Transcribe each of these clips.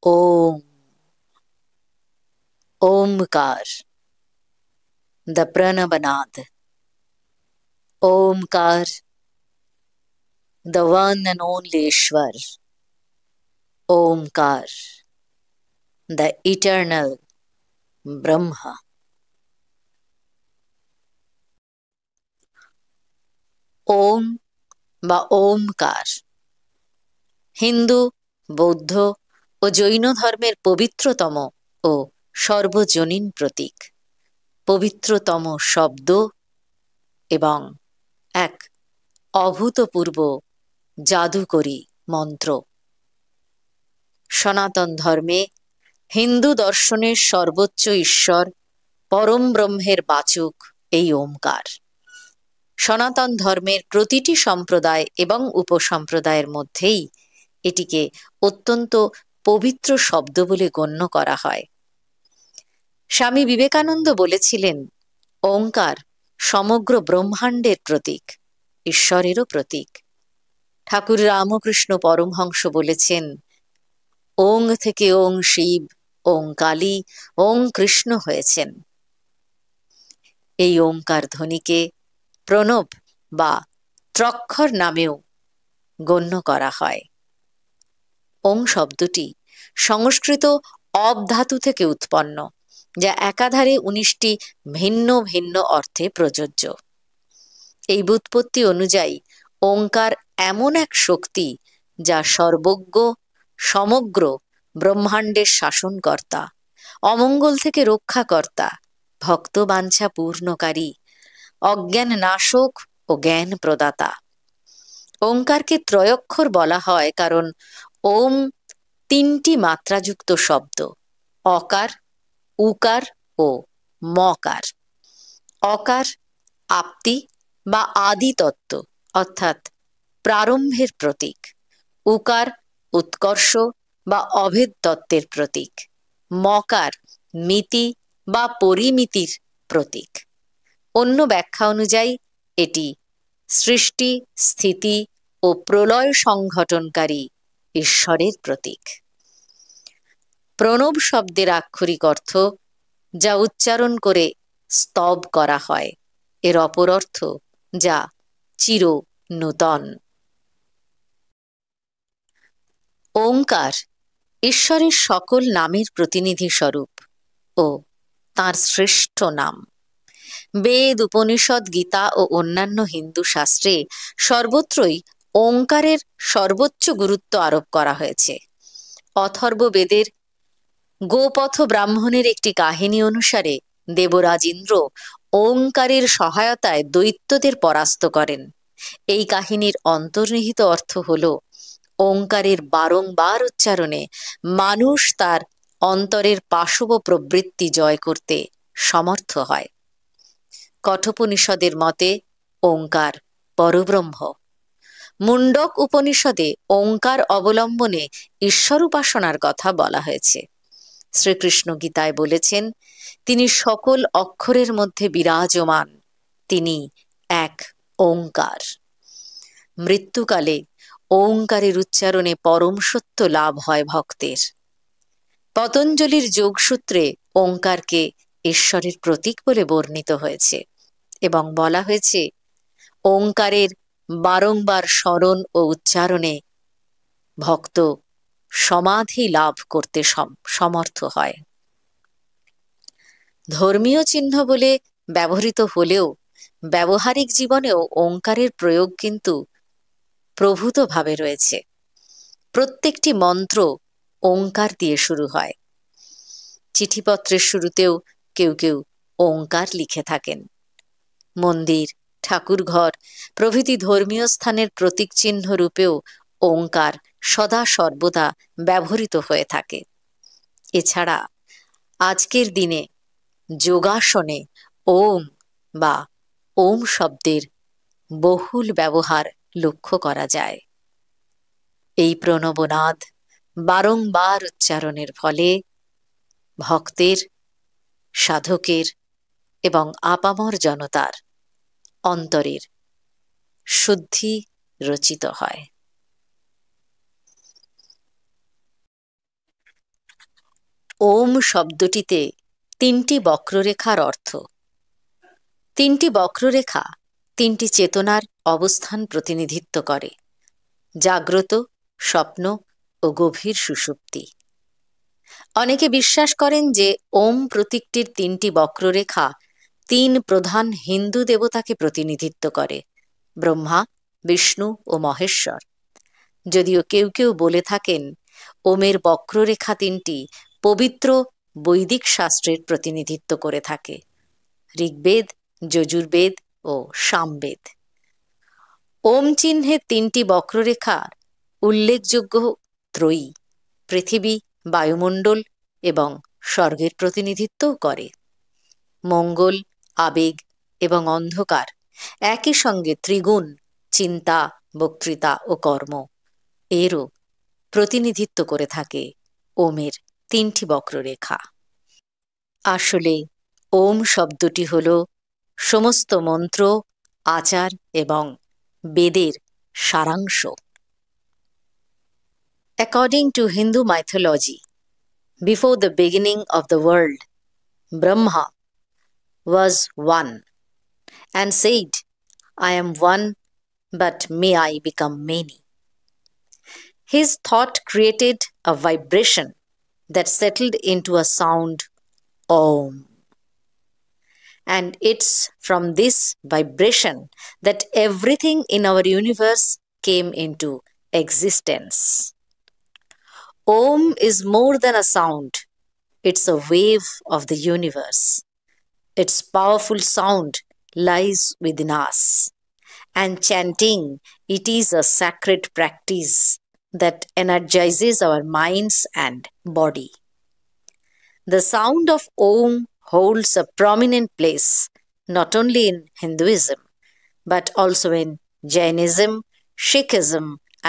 Om, Omkar, the Pranavanad. Omkar, the one and only Ishwar. Omkar, the eternal Brahma. ওম বা ওমকার হিন্দু, বৌদ্ধ ও জৈন ধর্মের পবিত্রতম ও সর্বজনীন প্রতীক, পবিত্রতম শব্দ এবং এক অভূতপূর্ব জাদুকরী মন্ত্র। সনাতন ধর্মে হিন্দু দর্শনের সর্বোচ্চ ঈশ্বর পরম ব্রহ্মের বাচক এই ওমকার। সনাতন ধর্মের প্রতিটি সম্প্রদায় এবং উপসম্প্রদায়ের মধ্যেই এটিকে অত্যন্ত পবিত্র শব্দ বলে গণ্য করা হয়। স্বামী বিবেকানন্দ বলেছিলেন, ওঙ্কার সমগ্র ব্রহ্মাণ্ডের প্রতীক, ঈশ্বরেরও প্রতীক। ঠাকুর রামকৃষ্ণ পরমহংস বলেছেন, ওং থেকে ওং শিব, ওং কালী, ওং কৃষ্ণ হয়েছেন। এই ওঙ্কার ধ্বনিকে প্রণব বা ত্রক্ষর নামেও গণ্য করা হয়। ওং শব্দটি সংস্কৃত অব ধাতু থেকে উৎপন্ন, যা একাধারে 19টি ভিন্ন ভিন্ন অর্থে প্রযোজ্য। এই ব্যুৎপত্তি অনুযায়ী ওঙ্কার এমন এক শক্তি যা সর্বজ্ঞ, সমগ্র ব্রহ্মাণ্ডের শাসনকর্তা, অমঙ্গল থেকে রক্ষাকর্তা, ভক্তবাঞ্ছা পূর্ণকারী, অজ্ঞান নাশক ও জ্ঞান প্রদাতা। ওঙ্কারকে ত্রয়ক্ষর বলা হয় কারণ ওম 3টি মাত্রাযুক্ত শব্দ, অকার, উকার ও মকার। অকার আপ্তি বা আদি তত্ত্ব অর্থাৎ প্রারম্ভের প্রতীক, উকার উৎকর্ষ বা অভেদ তত্ত্বের প্রতীক, মকার মিতি বা পরিমিতির প্রতীক। অন্য ব্যাখ্যা অনুযায়ী এটি সৃষ্টি, স্থিতি ও প্রলয় সংঘটনকারী ঈশ্বরের প্রতীক। প্রণব শব্দের আক্ষরিক অর্থ যা উচ্চারণ করে স্তব করা হয়, এর অপর অর্থ যা চির নূতন। ওঙ্কার ঈশ্বরের সকল নামের প্রতিনিধি স্বরূপ ও তাঁর শ্রেষ্ঠ নাম। বেদ, উপনিষদ, গীতা ও অন্যান্য হিন্দু শাস্ত্রে সর্বত্রই ওঙ্কারের সর্বোচ্চ গুরুত্ব আরোপ করা হয়েছে। অথর্ব বেদের গোপথ ব্রাহ্মণের একটি কাহিনী অনুসারে দেবরাজ ইন্দ্র ওঙ্কারের সহায়তায় দৈত্যদের পরাস্ত করেন। এই কাহিনীর অন্তর্নিহিত অর্থ হল, ওঙ্কারের বারংবার উচ্চারণে মানুষ তার অন্তরের পাশব প্রবৃত্তি জয় করতে সমর্থ হয়। কঠোপনিষদের মতে ওঙ্কার পরব্রহ্ম। মুন্ডক উপনিষদে ওঙ্কার অবলম্বনে ঈশ্বর উপাসনার কথা বলা হয়েছে। শ্রীকৃষ্ণ গীতায় বলেছেন, তিনি সকল অক্ষরের মধ্যে বিরাজমান, তিনি এক ওঙ্কার। মৃত্যুকালে ওঙ্কারের উচ্চারণে পরম সত্য লাভ হয় ভক্তের। পতঞ্জলির যোগসূত্রে ওঙ্কারকে ঈশ্বরের প্রতীক বলে বর্ণিত হয়েছে এবং বলা হয়েছে, ওঙ্কারের বারংবার স্মরণ ও উচ্চারণে ভক্ত সমাধি লাভ করতে সমর্থ হয়। ধর্মীয় চিহ্ন বলে ব্যবহৃত হলেও ব্যবহারিক জীবনেও ওঙ্কারের প্রয়োগ কিন্তু প্রভূতভাবে রয়েছে। প্রত্যেকটি মন্ত্র ওঙ্কার দিয়ে শুরু হয়। চিঠিপত্রের শুরুতেও কেউ কেউ ওঙ্কার লিখে থাকেন। মন্দির, ঠাকুরঘর প্রভৃতি ধর্মীয় স্থানের প্রতীক চিহ্ন রূপেও ওঙ্কার সদা সর্বদা ব্যবহৃত হয়ে থাকে। এছাড়া আজকের দিনে যোগাসনে ওম বা ওম শব্দের বহুল ব্যবহার লক্ষ্য করা যায়। এই প্রণবনাদ বারংবার উচ্চারণের ফলে ভক্তের, সাধকের এবং আপামর জনতার অন্তরের শুদ্ধি রচিত হয়। ওম শব্দটিতে তিনটি বক্ররেখার অর্থ। তিনটি বক্ররেখা তিনটি চেতনার অবস্থান প্রতিনিধিত্ব করে: জাগ্রত, স্বপ্ন ও গভীর সুষুপ্তি। অনেকে বিশ্বাস করেন যে ওম প্রতীকটির তিনটি বক্ররেখা তিন প্রধান হিন্দু দেবতাকে প্রতিনিধিত্ব করে: ব্রহ্মা, বিষ্ণু ও মহেশ্বর। যদিও কেউ কেউ বলে থাকেন ওমের বক্ররেখা তিনটি পবিত্র বৈদিক শাস্ত্রের প্রতিনিধিত্ব করে থাকে: ঋগ্বেদ, যজুর্বেদ ও সামবেদ। ওম চিহ্নের তিনটি বক্ররেখার উল্লেখযোগ্য ত্রয়ী: পৃথিবী, বায়ুমণ্ডল এবং স্বর্গের প্রতিনিধিত্বও করে। মঙ্গল, আবেগ এবং অন্ধকার একই সঙ্গে ত্রিগুণ, চিন্তা, বক্তৃতা ও কর্ম এরও প্রতিনিধিত্ব করে থাকে ওমের তিনটি বক্ররেখা। আসলে ওম শব্দটি হল সমস্ত মন্ত্র, আচার এবং বেদের সারাংশ। According to Hindu mythology, before the beginning of the world, Brahma was one and said, "I am one, but may I become many." His thought created a vibration that settled into a sound, Om. And it's from this vibration that everything in our universe came into existence. Om is more than a sound, it's a wave of the universe. Its powerful sound lies within us, and chanting it is a sacred practice that energizes our minds and body. The sound of Om holds a prominent place not only in Hinduism but also in Jainism, Sikhism,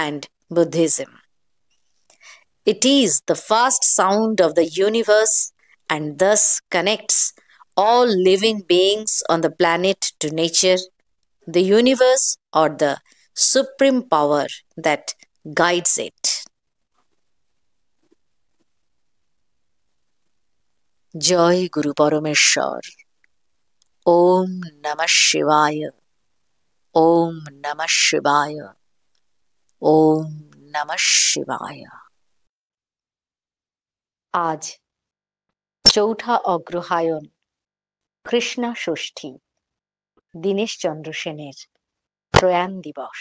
and Buddhism. It is the first sound of the universe and thus connects all living beings on the planet to nature, the universe, or the supreme power that guides it. জয় গুরু পরমেশ্বর। ওম নমঃ শিবায়। ওম নমঃ শিবায়। ওম নমঃ শিবায়। আজ ৪ঠা অগ্রহায়ণ, কৃষ্ণা ষষ্ঠী, দীনেশচন্দ্র সেনের প্রয়াণ দিবস।